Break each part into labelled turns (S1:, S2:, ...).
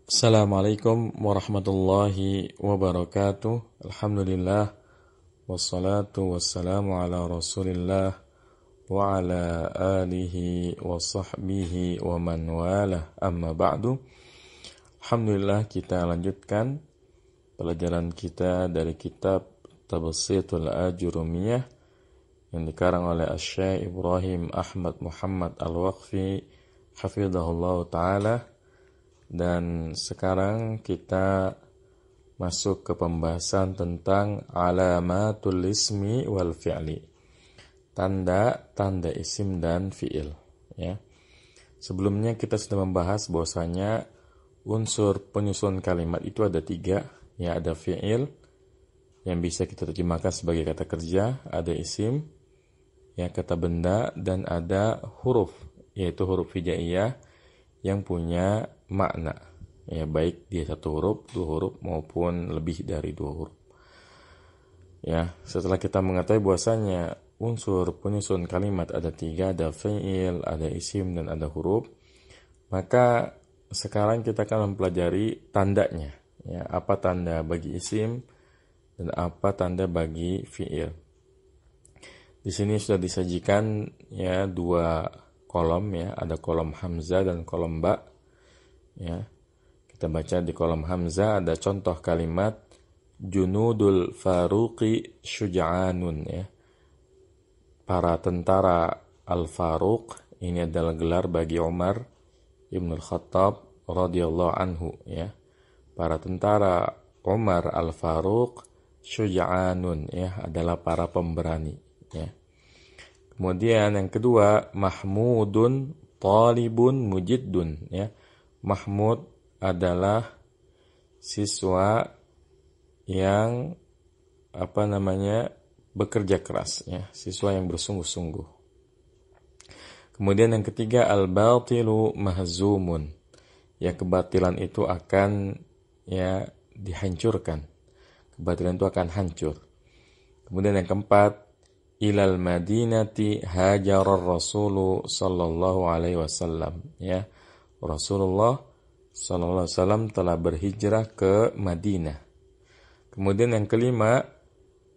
S1: Assalamualaikum warahmatullahi wabarakatuh. Alhamdulillah wassalatu wassalamu ala Rasulillah wa ala alihi wa sahbihi wa man walah. Amma ba'du. Alhamdulillah, kita lanjutkan pelajaran kita dari kitab Tabsitul Ajurumiyah yang dikarang oleh Asy-Syaikh Ibrahim Ahmad Muhammad Al-Waqfi hafizahullah taala. Dan sekarang kita masuk ke pembahasan tentang alamatul ismi wal fi'li. Tanda isim dan fi'il, ya. Sebelumnya kita sudah membahas bahwasanya unsur penyusun kalimat itu ada 3, ya. Ada fi'il yang bisa kita terjemahkan sebagai kata kerja, ada isim, ya, kata benda, dan ada huruf, yaitu huruf hijaiyah yang punya makna, ya, baik dia 1 huruf, 2 huruf maupun lebih dari 2 huruf. Ya, setelah kita mengetahui bahwasanya unsur penyusun kalimat ada 3, ada fi'il, ada isim, dan ada huruf, maka sekarang kita akan mempelajari tandanya, ya, apa tanda bagi isim dan apa tanda bagi fi'il. Di sini sudah disajikan, ya, 2 kolom, ya, ada kolom hamzah dan kolom ba. Ya, kita baca di kolom hamzah ada contoh kalimat Junudul Faruqi Syuja'anun, ya. Para tentara Al-Faruq, ini adalah gelar bagi Umar Ibn Khattab radhiyallahu anhu, ya. Para tentara Umar Al-Faruq Syuja'anun, ya, adalah para pemberani, ya. Kemudian yang kedua, Mahmudun Talibun Mujiddun, ya. Mahmud adalah siswa yang bekerja keras, ya, siswa yang bersungguh-sungguh. Kemudian yang ketiga, al-batilu mahzumun, ya, kebatilan itu akan, ya, dihancurkan. Kebatilan itu akan hancur. Kemudian yang keempat, ilal madinati hajarar rasulu sallallahu alaihi wasallam, ya. Rasulullah sallallahu alaihi wasallam telah berhijrah ke Madinah. Kemudian yang kelima,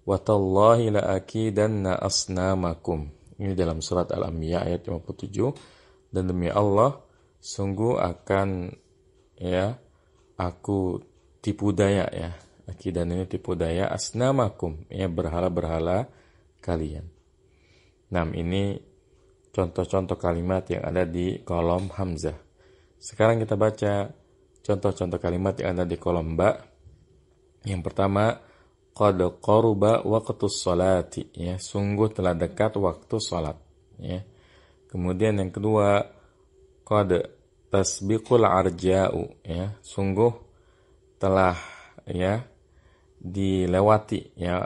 S1: watallahi la akidanna asnamakum. Ini dalam surat Al-Anbiya ayat 57. Dan demi Allah, sungguh akan, ya, aku tipu daya, ya. Akidan ini tipu daya, asnamakum, ya, berhala-berhala kalian. Nah, ini contoh-contoh kalimat yang ada di kolom hamzah. Sekarang kita baca contoh-contoh kalimat yang ada di kolom ba. Yang pertama, qad qaruba waqtus sholati, ya, sungguh telah dekat waktu salat, ya. Kemudian yang kedua, qad tasbiqul arja'u, ya, sungguh telah, ya, dilewati, ya,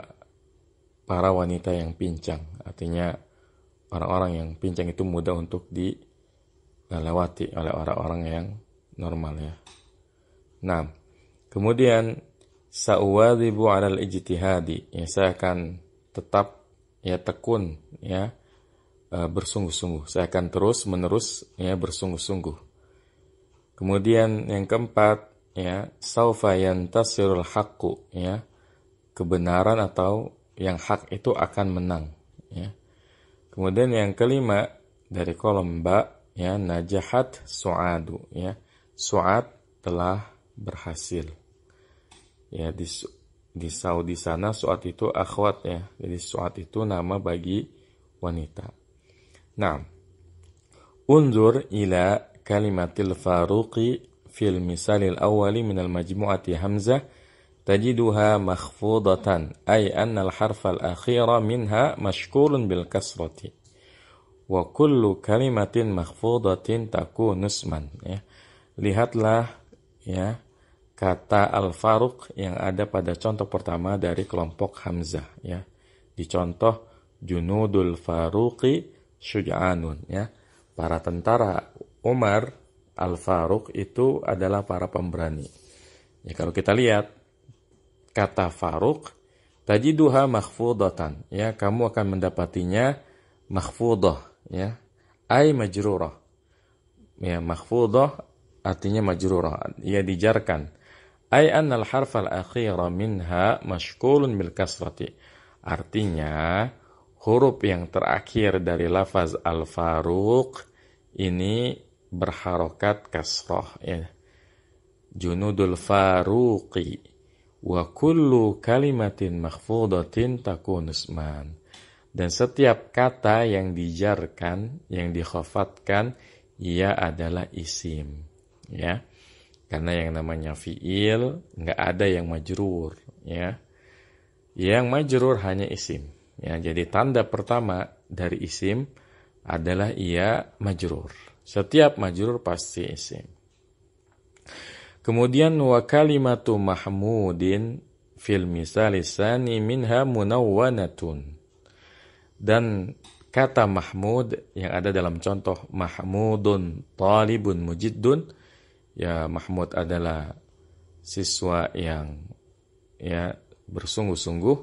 S1: para wanita yang pincang. Artinya orang-orang yang pincang itu mudah untuk dilewati oleh orang-orang yang normal, ya. Nah, kemudian sa'uwadhibu 'alal ijtihadi, ya, saya akan tetap, ya, tekun, ya, bersungguh-sungguh. Saya akan terus-menerus, ya, bersungguh-sungguh. Kemudian yang keempat, ya, saufa yantasirul haqqu, ya, kebenaran atau yang hak itu akan menang, ya. Kemudian yang kelima dari kolom ba, ya, najahat su'adu, ya, su'ad telah berhasil, ya. Di Saudi sana su'ad itu akhwat, ya, jadi su'ad itu nama bagi wanita. Nah, unzur ila kalimatil faruqi fil misalil awwali minal majmu'ati hamzah tajiduha makhfudatan, ay anna al-harfal akhira minha mashkulun bil kasrati wa kullu kalimatin makhfudatin takunu isman, ya. Lihatlah, ya, kata al-faruq yang ada pada contoh pertama dari kelompok hamzah, ya. Di contoh junudul faruqi syuja'anun, ya. Para tentara Umar al-Faruq itu adalah para pemberani. Ya, kalau kita lihat kata faruq, tajiduha makhfudatan, ya, kamu akan mendapatinya makhfudah, ya, ay majrurah, ya, makhfudah artinya majrurah, ia dijarkan. Ay annal harfal akhira minha mashkulun bil kasrati. Artinya huruf yang terakhir dari lafaz al-faruq ini berharokat kasrah, ya. Junudul faruqi wa kullu kalimatin makhfudatin takun isman. Dan setiap kata yang dijarkan, yang dikhafatkan, ia adalah isim, ya. Karena yang namanya fi'il nggak ada yang majrur, ya. Yang majrur hanya isim, ya. Jadi tanda pertama dari isim adalah ia majrur. Setiap majrur pasti isim. Kemudian wa kalimatu mahmudin fil misali tsani minha munawwanatun. Dan kata mahmud yang ada dalam contoh mahmudun talibun mujiddun, ya, Mahmud adalah siswa yang, ya, bersungguh-sungguh.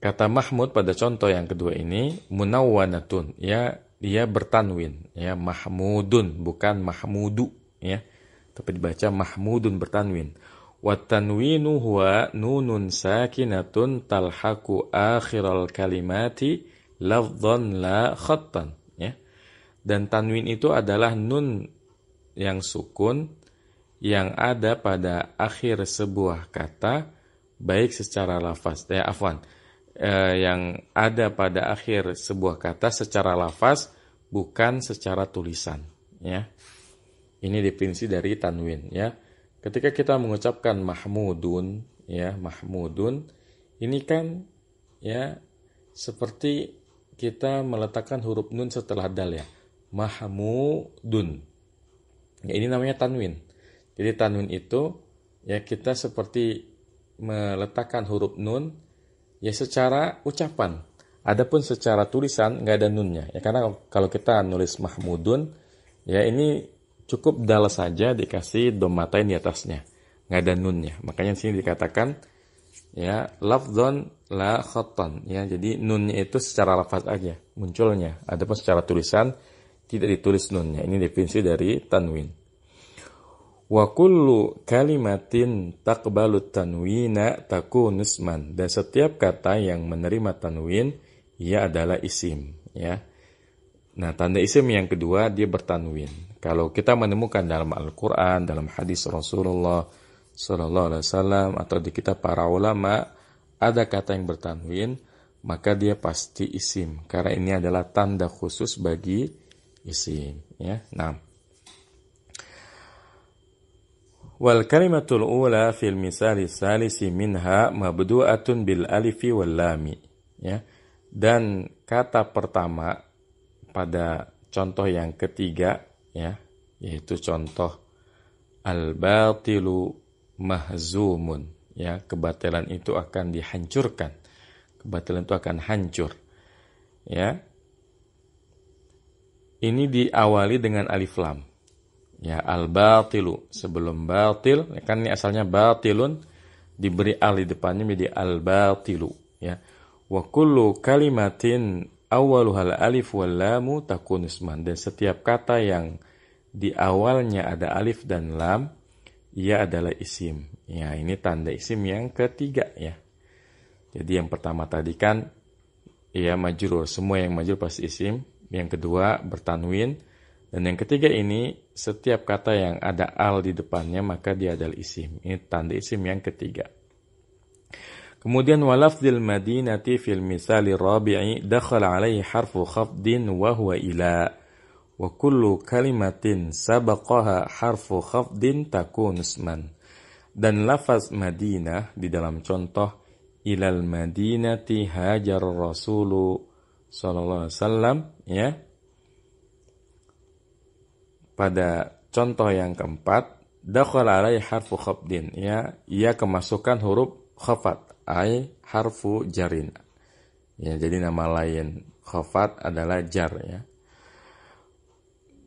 S1: Kata Mahmud pada contoh yang kedua ini munawwanatun, ya, dia bertanwin, ya, Mahmudun bukan Mahmudu, ya, tapi dibaca Mahmudun bertanwin. Wa tanwinu huwa nunun sakinatun talhaqu akhiral kalimati lafdhan la khattan, ya. Dan tanwin itu adalah nun yang sukun yang ada pada akhir sebuah kata baik secara lafaz, yang ada pada akhir sebuah kata secara lafaz bukan secara tulisan, ya. Ini definisi dari tanwin, ya. Ketika kita mengucapkan mahmudun, ya, mahmudun, ini kan, ya, seperti kita meletakkan huruf nun setelah dal, ya. Mahmudun. Ya, ini namanya tanwin. Jadi tanwin itu, ya, kita seperti meletakkan huruf nun, ya, secara ucapan. Adapun secara tulisan nggak ada nunnya, ya, karena kalau kita nulis mahmudun, ya, ini cukup dal saja dikasih dhammatain di atasnya, nggak ada nunnya. Makanya di sini dikatakan, ya, lafdzon la khattan, ya, jadi nunnya itu secara lafaz aja munculnya. Adapun secara tulisan tidak ditulis nunnya. Ini definisi dari tanwin. Wa kullu kalimatin taqbalu tanwina takun isman. Dan setiap kata yang menerima tanwin, ia adalah isim, ya. Nah, tanda isim yang kedua, dia bertanwin. Kalau kita menemukan dalam Al-Quran, dalam hadis Rasulullah Sallallahu Alaihi Wasallam, atau di kitab para ulama, ada kata yang bertanwin, maka dia pasti isim. Karena ini adalah tanda khusus bagi isim, ya. Nah, wal kalimatul ula fil misali salisi minha mabdu'atun bil alifi wal lami, ya. Dan kata pertama pada contoh yang ketiga, ya, yaitu contoh al-batilu mahzumun, ya, kebatilan itu akan dihancurkan. Kebatilan itu akan hancur, ya. Ini diawali dengan alif lam, ya, al-batilu. Sebelum batil, kan ini asalnya batilun, diberi al di depannya menjadi al-batilu, ya. Wa kullu kalimatin awaluhal alif wal lamu takun isman. Dan setiap kata yang di awalnya ada alif dan lam, ia adalah isim. Ya, ini tanda isim yang ketiga, ya. Jadi yang pertama tadi kan, ya, majrur. Semua yang majrur pasti isim. Yang kedua bertanwin. Dan yang ketiga ini, setiap kata yang ada al di depannya, maka dia adalah isim. Ini tanda isim yang ketiga. Kemudian walafdil madinati fil misali rabi'i dakhala alaihi harfu khafdin wa huwa ila. Wa kullu kalimatin sabaqaha harfu khafdin takun isman. Dan lafaz Madinah di dalam contoh ilal madinati hajar rasulu sallallahu alaihi wasallam, ya. Pada contoh yang keempat, dakhala alaihi harfu khafdin, ya, ia kemasukan huruf khafat. Ay harfu jarin, ya, jadi nama lain khafat adalah jar, ya.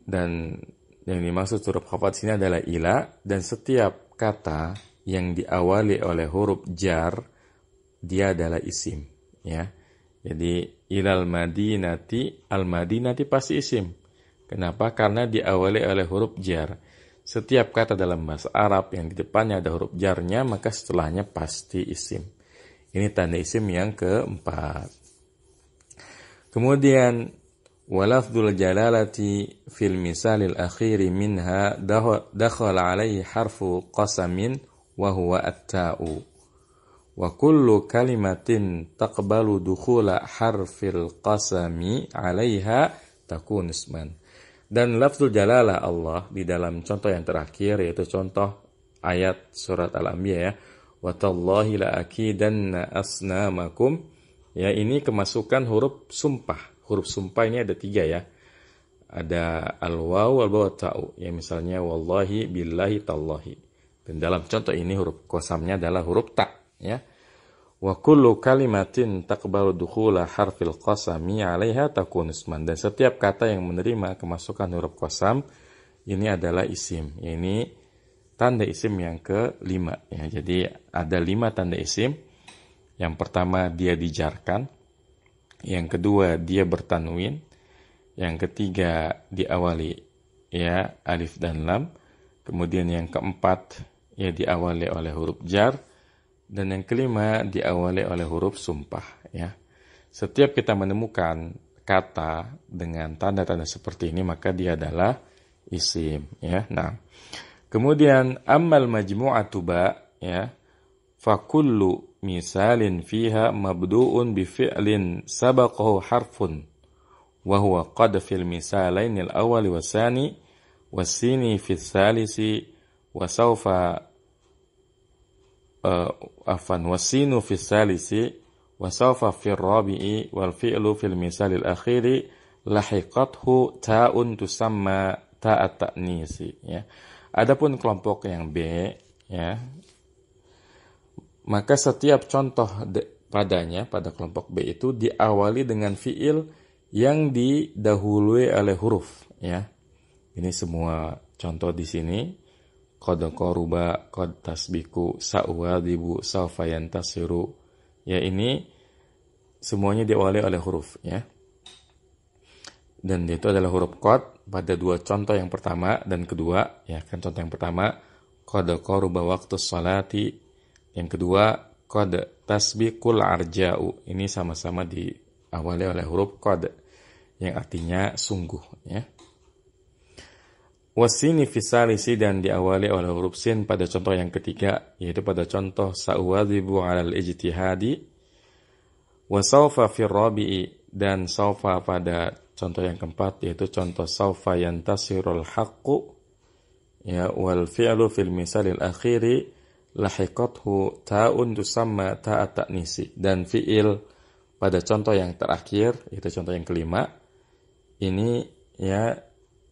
S1: Dan yang dimaksud huruf khafat sini adalah ila, dan setiap kata yang diawali oleh huruf jar dia adalah isim, ya. Jadi ilal madinati, al madinati pasti isim, Kenapa? Karena diawali oleh huruf jar. Setiap kata dalam bahasa Arab yang di depannya ada huruf jarnya, maka setelahnya pasti isim. Ini tanda isim yang keempat. Kemudian walafdul jalalati fil misalil akhiri minha dakhala alaihi harfu qasamin wa huwa at-ta'u. Wa kullu kalimatin taqbalu dukhula harfil qasami 'alaiha takun isman. Dan lafzul jalalah Allah di dalam contoh yang terakhir, yaitu contoh ayat surat Al-Anbiya ya. Wa tallahi la akidanna asnamakum. Ya, ini kemasukan huruf sumpah. Huruf sumpah ini ada 3 ya. Ada al-waw, al-waw, ta'u. Ya, misalnya wallahi, billahi, tallahi. Dan dalam contoh ini huruf qasamnya adalah huruf ta ya. Wa kullu kalimatin taqbalu dukhula harfil qasami 'alaiha takun isman. Dan setiap kata yang menerima kemasukan huruf qasam ini adalah isim. Ini tanda isim yang ke-5 ya. Jadi ada 5 tanda isim. Yang pertama dia dijarkan, yang kedua dia bertanwin, yang ketiga diawali ya alif dan lam, kemudian yang keempat ya diawali oleh huruf jar, dan yang kelima diawali oleh huruf sumpah ya. Setiap kita menemukan kata dengan tanda-tanda seperti ini maka dia adalah isim ya. Nah, kemudian ammal majmu'atu ba ya, fa kullu misalin fiha mabdu'un bi fi'lin sabaqahu harfun wa huwa qad fil misalain al-awwal wa tsani was-sini fi tsalisi wa sawfa wasinu fi salisi wa sawfa fi rabi'i wal fi'lu fil misal al-akhiri lahiqathu ta'un tusamma ta'at ta'nisi ya. Adapun kelompok yang B ya, maka setiap contoh padanya pada kelompok B itu diawali dengan fi'il yang didahului oleh huruf ya. Ini semua contoh di sini. Qad qaruba, qad tasbiku, sa'wadibu, sawfa yantasiru. Ya, ini semuanya diawali oleh huruf ya. Dan itu adalah huruf qad pada 2 contoh yang pertama dan kedua ya. Kan contoh yang pertama qad qaruba waqtus salati, yang kedua qad tasbikul arja'u. Ini sama-sama diawali oleh huruf qad yang artinya sungguh ya. Wasini fi salisi, dan diawali oleh huruf sin pada contoh yang ketiga, yaitu pada contoh sa'wadhibu 'alal ijtihadi. Wa sawfa fi rabi'i, dan sawfa pada contoh yang keempat, yaitu contoh sawfa yantasirul haqqu ya. Wal fi'lu fil misalil akhiri lahiqathu ta'un tusamma ta'at ta'nisi. Dan fi'il pada contoh yang terakhir, yaitu contoh yang kelima, ini ya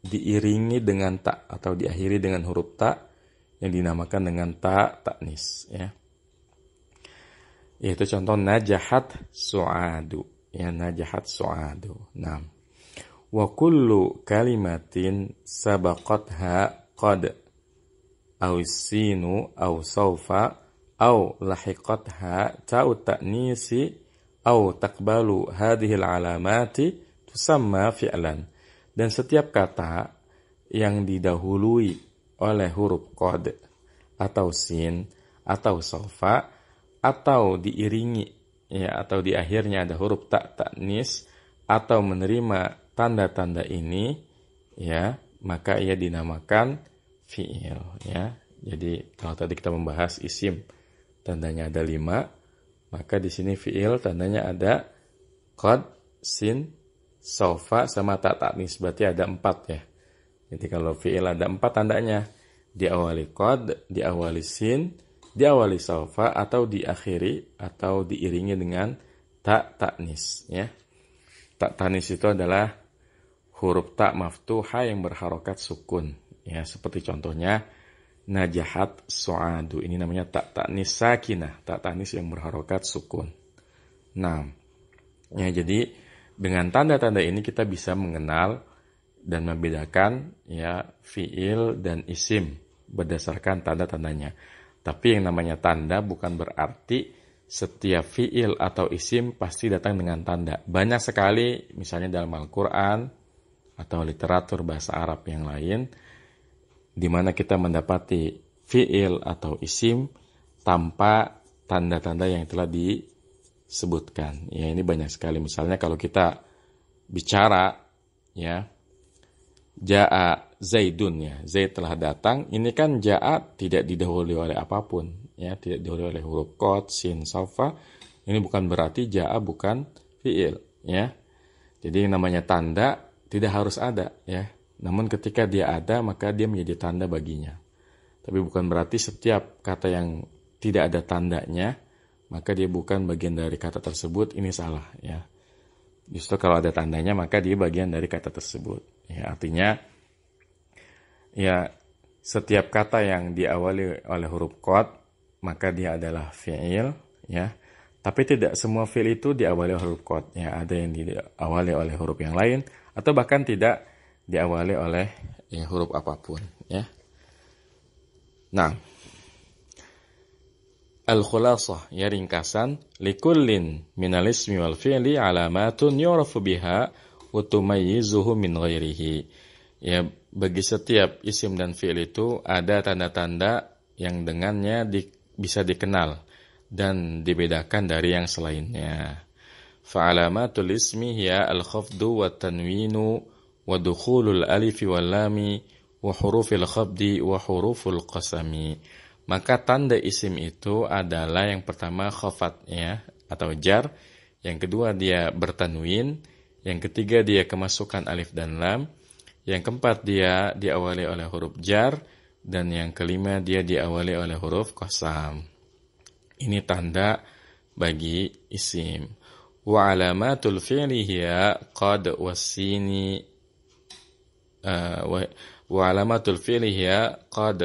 S1: diiringi dengan ta atau diakhiri dengan huruf ta yang dinamakan dengan ta ta'nis ya. Yaitu contoh najahat su'adu ya, najahat su'adu. Nah, wa kullu kalimatin sabaqatha qad aw sinu aw sawfa aw lahiqatha ta'u ta'nisi aw taqbalu hadhihi al-alamati tusamma fi'lan. Dan setiap kata yang didahului oleh huruf qad atau sin atau sofa atau diiringi ya, atau di akhirnya ada huruf ta ta'nis atau menerima tanda-tanda ini ya, maka ia dinamakan fi'il ya. Jadi kalau tadi kita membahas isim tandanya ada 5, maka di sini fi'il tandanya ada qad, sin, sofa sama ta ta'nis, berarti ada 4 ya. Jadi kalau fi'il ada 4 tandanya, diawali qad, diawali sin, diawali sofa, atau diakhiri atau diiringi dengan ta ta'nis ya. Ta ta'nis itu adalah huruf ta maftuha yang berharokat sukun ya, seperti contohnya najahat su'adu, ini namanya ta ta'nis sakinah, ta ta'nis yang berharokat sukun. Nah ya, jadi dengan tanda-tanda ini kita bisa mengenal dan membedakan ya fiil dan isim berdasarkan tanda-tandanya. Tapi yang namanya tanda bukan berarti setiap fiil atau isim pasti datang dengan tanda. Banyak sekali misalnya dalam Al-Quran atau literatur bahasa Arab yang lain, di mana kita mendapati fi'il atau isim tanpa tanda-tanda yang telah disebutkan. Ya, ini banyak sekali. Misalnya kalau kita bicara, ya, ja'a Zaidun, ya, Zaid telah datang. Ini kan ja'a tidak didahului oleh apapun, ya, tidak didahului oleh huruf qad, sin, safa. Ini bukan berarti ja'a bukan fi'il, ya. Jadi yang namanya tanda tidak harus ada, ya. Namun ketika dia ada, maka dia menjadi tanda baginya. Tapi bukan berarti setiap kata yang tidak ada tandanya, maka dia bukan bagian dari kata tersebut. Ini salah, ya. Justru kalau ada tandanya, maka dia bagian dari kata tersebut. Ya, artinya, ya, setiap kata yang diawali oleh huruf qad, maka dia adalah fi'il, ya. Tapi tidak semua fi'il itu diawali oleh huruf qad, ya. Ada yang diawali oleh huruf yang lain, atau bahkan tidak diawali oleh, ya, huruf apapun, ya. Nah, al-khulasah, ya, ringkasan, likullin minal ismi wal fi'li alamatun yu'rafu biha wa tumayyizuhu min ghairihi. Ya, bagi setiap isim dan fi'il itu ada tanda-tanda yang dengannya bisa dikenal dan dibedakan dari yang selainnya. Fa'alamatul ismi hiya al-khafdu wa tanwinu wa dukhulul alifi wal lami wa hurufil khafdi wa huruful qasami. Maka tanda isim itu adalah yang pertama khafat, ya, atau jar, yang kedua dia bertanwin, yang ketiga dia kemasukan alif dan lam, yang keempat dia diawali oleh huruf jar, dan yang kelima dia diawali oleh huruf qasam. Ini tanda bagi isim. Wa alamatul fi'li hiya qad wasini wa alamatul fi'li hiya qad,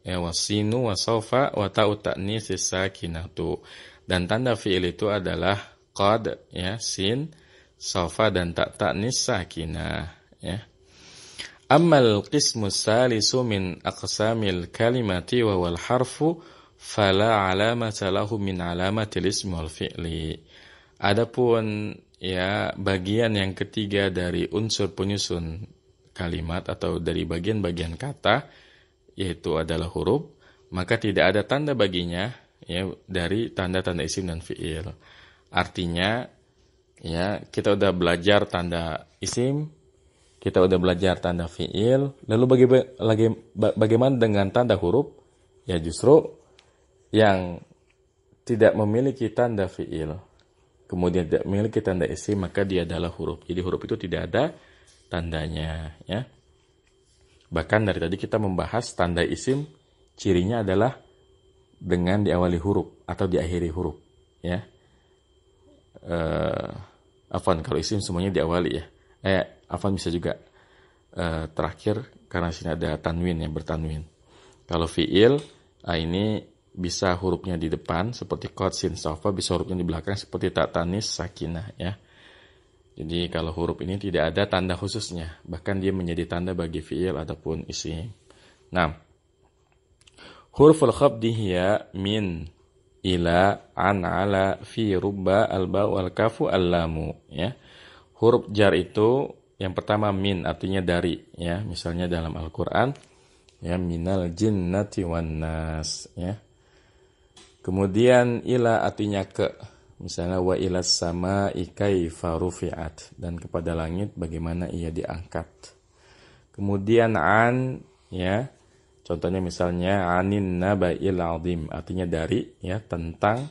S1: ya, wasinu wa sawfa wa ta'u ta'nis sakinatu. Dan tanda fi'il itu adalah qad, ya, sin, sawfa dan ta' ta'nis sakinah, ya. Ammal qismu salisu min aqsamil kalimati wa wal harfu fala alamata lahu min alamatil ismi wal fi'li. Adapun, ya, bagian yang ketiga dari unsur penyusun kalimat atau dari bagian-bagian kata, yaitu adalah huruf, maka tidak ada tanda baginya, ya, dari tanda-tanda isim dan fi'il. Artinya, ya, kita udah belajar tanda isim, kita udah belajar tanda fi'il, lalu bagaimana dengan tanda huruf? Ya, justru yang tidak memiliki tanda fi'il, kemudian tidak memiliki tanda isim, maka dia adalah huruf. Jadi huruf itu tidak ada tandanya, ya. Bahkan dari tadi kita membahas tanda isim, cirinya adalah dengan diawali huruf atau diakhiri huruf, ya. Afwan, kalau isim semuanya diawali, ya. Afwan bisa juga terakhir karena sini ada tanwin, yang bertanwin. Kalau fi'il, ini bisa hurufnya di depan seperti qad, sin, sawfa, bisa hurufnya di belakang seperti ta, tanis, sakinah, ya. Jadi kalau huruf ini tidak ada tanda khususnya, bahkan dia menjadi tanda bagi fi'il ataupun isim. Nah, huruful khafdi hiya min, ila, an, ala, fi, rubba, alba, wal kafu, allamu, ya. Huruf jar itu yang pertama min, artinya dari, ya. Misalnya dalam Al-Qur'an, ya, minal jinnati wan nas, ya. Kemudian ila artinya ke, misalnya wa ilas sama'i kaifa rufi'at, dan kepada langit bagaimana ia diangkat. Kemudian an, ya, contohnya misalnya anin naba'il azim, artinya dari, ya, tentang,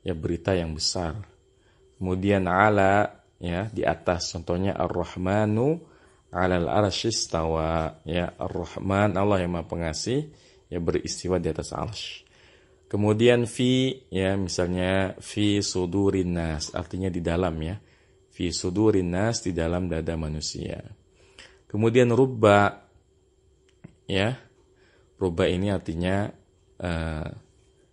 S1: ya, berita yang besar. Kemudian ala, ya, di atas, contohnya ar-rahmanu alal arsyis tawa, ya, ar-rahman Allah yang Maha Pengasih, ya, beristiwa di atas arsy. Kemudian fi, ya, misalnya fi sudurin nas, artinya di dalam, ya, fi sudurin nas, di dalam dada manusia. Kemudian rubba, ya, rubba ini artinya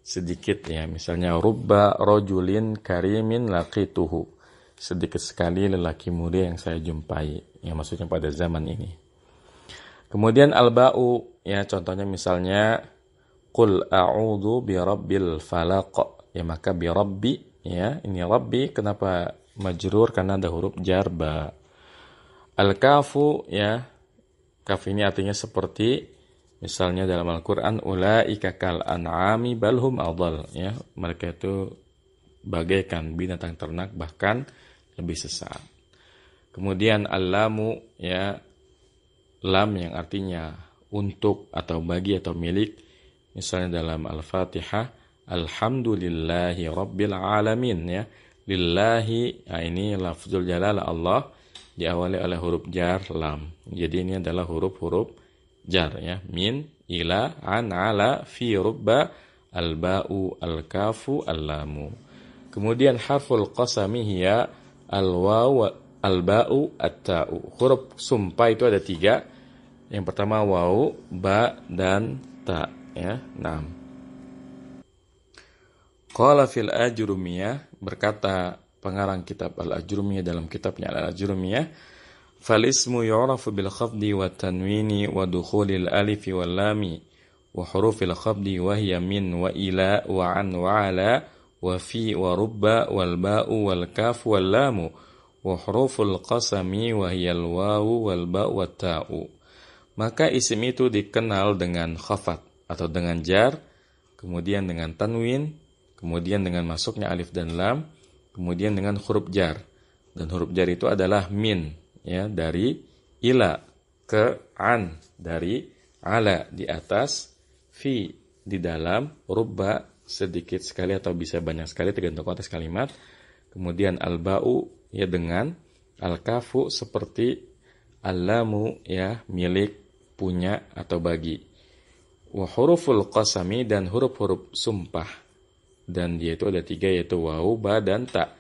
S1: sedikit, ya, misalnya rubba rajulin karimin laqituhu, sedikit sekali lelaki mulia yang saya jumpai, ya, maksudnya pada zaman ini. Kemudian alba'u, ya, contohnya misalnya qul a'udzu birabbil falaq, ya, maka birabbi, ya, ini rabbi kenapa majrur? Karena ada huruf jar ba. Al-kafu ya, kaf ini artinya seperti, misalnya dalam Al-Quran, ulaika kal an'ami balhum adal, ya, mereka itu bagaikan binatang ternak bahkan lebih sesat. Kemudian al-lamu ya, lam yang artinya untuk atau bagi atau milik, misalnya dalam Al-Fatihah, alhamdulillahi rabbil alamin ya, lillahi, nah ini lafzul jalalah Allah diawali oleh huruf jar lam. Jadi ini adalah huruf-huruf jar ya, min, ila, an, ala, fi, rubba, al-ba'u, al-kafu, al-lamu. Kemudian harful qasami hiya al-waw, al-ba'u, at-ta'u. Huruf sumpah itu ada 3. Yang pertama waw, ba, dan ta ya. 6. Qala fil ajrumiyah, berkata pengarang kitab Al-Ajrumiyah dalam kitabnya Al-Ajrumiyah, falismu yu'rafu bil khafdi wa tanwini wa dukhulil alifi wal lami wa hurufil khafdi wa hiya min wa ila wa an wa ala wa fi wa rubba wal ba'u wal kaf wal lamu wa huruful qasami wa hiya al wawu wal ba'u wat ta'u. Maka isim itu dikenal dengan khafat atau dengan jar, kemudian dengan tanwin, kemudian dengan masuknya alif dan lam, kemudian dengan huruf jar. Dan huruf jar itu adalah min ya, dari ila ke an, dari ala di atas, fi di dalam, rubba sedikit sekali atau bisa banyak sekali tergantung konteks kalimat. Kemudian al-ba'u ya dengan, al-kafu seperti, al-lamu ya milik, punya atau bagi. Wa huruful qasami dan huruf-huruf sumpah. Dan dia itu ada 3 yaitu waw, ba, dan ta.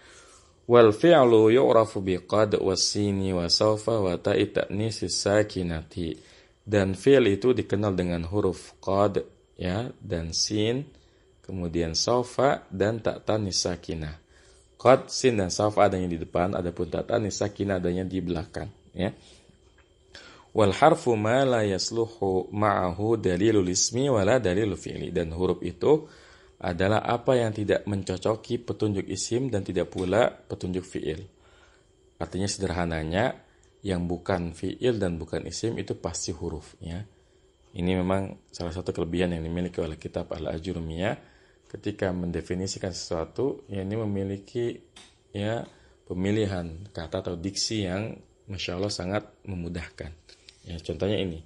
S1: Wal fi'lu yu'rafu biqad was-sini wa sawfa wa ta'i ta'nisis sakinati. Dan fi'l itu dikenal dengan huruf qad ya, dan sin, kemudian sawfa dan ta tanis sakinah. Qad, sin, dan sawfa adanya di depan, adapun ta tanis sakinah adanya di belakang ya. Wal harfu ma la yasluhu ma'ahu dalilul ismi wala dalilul fi'li. Dan huruf itu adalah apa yang tidak mencocoki petunjuk isim dan tidak pula petunjuk fi'il. Artinya sederhananya, yang bukan fi'il dan bukan isim itu pasti huruf ya. Ini memang salah satu kelebihan yang dimiliki oleh kitab Al-Ajrumiyah ketika mendefinisikan sesuatu, ya ini memiliki ya pemilihan kata atau diksi yang Masya Allah sangat memudahkan. Ya, contohnya ini,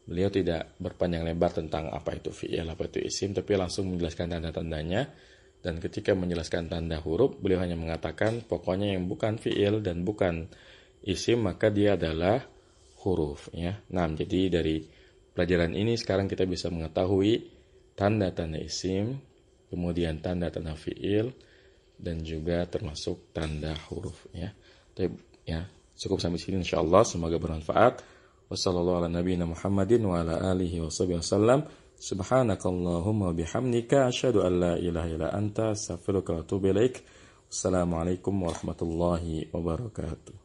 S1: beliau tidak berpanjang lebar tentang apa itu fi'il, apa itu isim, tapi langsung menjelaskan tanda-tandanya. Dan ketika menjelaskan tanda huruf, beliau hanya mengatakan pokoknya yang bukan fi'il dan bukan isim maka dia adalah huruf ya. Nah, jadi dari pelajaran ini sekarang kita bisa mengetahui tanda-tanda isim, kemudian tanda-tanda fi'il, dan juga termasuk tanda huruf ya. Ya, cukup sampai sini insyaallah, semoga bermanfaat. Wassallallahu ala nabiyina Muhammadin wa ala alihi wa sahbihi wasallam. Subhanakallahumma bihamdika asyhadu an la ilaha illa anta astaghfiruka wa atubu ilaik. Wassalamualaikum warahmatullahi wabarakatuh.